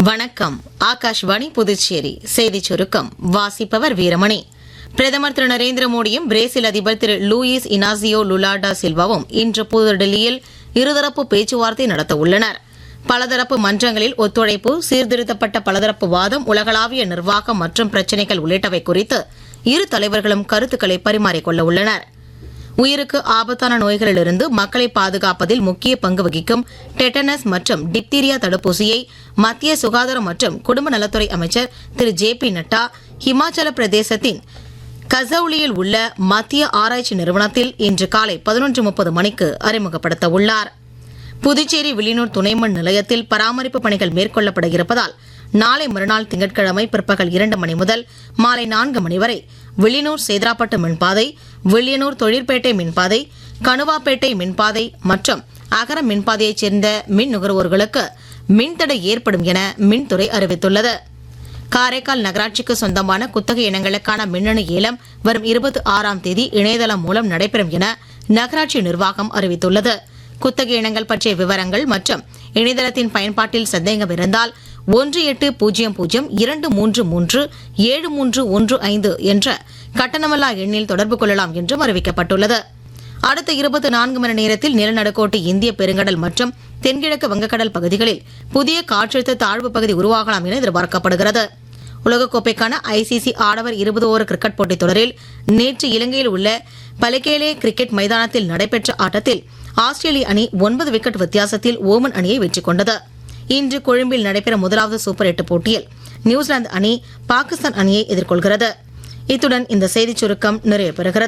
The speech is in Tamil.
வணக்கம். ஆகாஷ்வாணி புதுச்சேரி செய்திச் சுருக்கம் வாசிப்பவர் வீரமணி. பிரதமர் திரு நரேந்திர மோடியும் பிரேசில் அதிபர் திரு லூயிஸ் இனாசியோ லுலா டா சில்வாவும் இன்று புதுடெல்லியில் இருதரப்பு பேச்சுவார்த்தை நடத்த உள்ளனர். பலதரப்பு மன்றங்களில் ஒத்துழைப்பு, சீர்திருத்தப்பட்ட பலதரப்பு வாதம், உலகளாவிய நிர்வாகம் மற்றும் பிரச்சினைகள் உள்ளிட்டவை குறித்து இரு தலைவர்களும் கருத்துக்களை பரிமாறிக்கொள்ள உள்ளனர். உயிருக்கு ஆபத்தான நோய்களிலிருந்து மக்களை பாதுகாப்பதில் முக்கிய பங்கு வகிக்கும் டெட்டனஸ் மற்றும் டிப்தீரியா தடுப்பூசியை மத்திய சுகாதாரம் மற்றும் குடும்ப நலத்துறை அமைச்சர் திரு ஜே.பி. நட்டா ஹிமாச்சல பிரதேசத்தின் கசௌலியில் உள்ள மத்திய ஆராய்ச்சி நிறுவனத்தில் இன்று காலை 11:30 மணிக்கு அறிமுகப்படுத்த உள்ளார். புதுச்சேரி வில்லியனூர் துணைமின் நிலையத்தில் பராமரிப்பு பணிகள் மேற்கொள்ளப்பட இருப்பதால் நாளை மறுநாள் திங்கட்கிழமை பிற்பகல் 2 மணி முதல் மாலை 4 மணி வரை வில்லியனூர் சேதராப்பட்டு மின்பாதை, வில்லியனூர் தொழிற்பேட்டை மின்பாதை, கணுவாப்பேட்டை மின்பாதை மற்றும் அகர மின்பாதையைச் சேர்ந்த மின் நுகர்வோர்களுக்கு மின்தடை ஏற்படும் என மின்துறை அறிவித்துள்ளது. காரைக்கால் நகராட்சிக்கு சொந்தமான குத்தகை இனங்களுக்கான மின்னணு ஏலம் வரும் 26ஆம் தேதி இணையதளம் மூலம் நடைபெறும் என நகராட்சி நிர்வாகம் அறிவித்துள்ளது. குத்தகை இனங்கள் பற்றிய விவரங்கள் மற்றும் இணையதளத்தின் பயன்பாட்டில் சந்தேகம் இருந்தால் 1802337315 என்ற கட்டணமில்லா எண்ணில் தொடர்பு கொள்ளலாம் என்றும் அறிவிக்கப்பட்டுள்ளது. அடுத்த 24 மணி நேரத்தில் நிலநடுக்கோட்டு இந்திய பெருங்கடல் மற்றும் தென்கிழக்கு வங்கக்கடல் பகுதிகளில் புதிய காற்றழுத்த தாழ்வு பகுதி உருவாகலாம் என எதிர்பார்க்கப்படுகிறது. உலகக்கோப்பைக்கான ஐசிசி ஆடவர் 20 ஓவர் கிரிக்கெட் போட்டித் தொடரில் நேற்று இலங்கையில் உள்ள பலகேலே கிரிக்கெட் மைதானத்தில் நடைபெற்ற ஆட்டத்தில் ஆஸ்திரேலிய அணி 9 விக்கெட் வித்தியாசத்தில் ஓமன் அணியை வெற்றி கொண்டது. இன்று கொழும்பில் நடைபெறும் முதலாவது சூப்பர் 8 போட்டியில் நியூசிலாந்து அணி பாகிஸ்தான் அணியை எதிர்கொள்கிறது. இத்துடன் இந்த செய்திச் சுருக்கம் நிறைவு பெறுகிறது.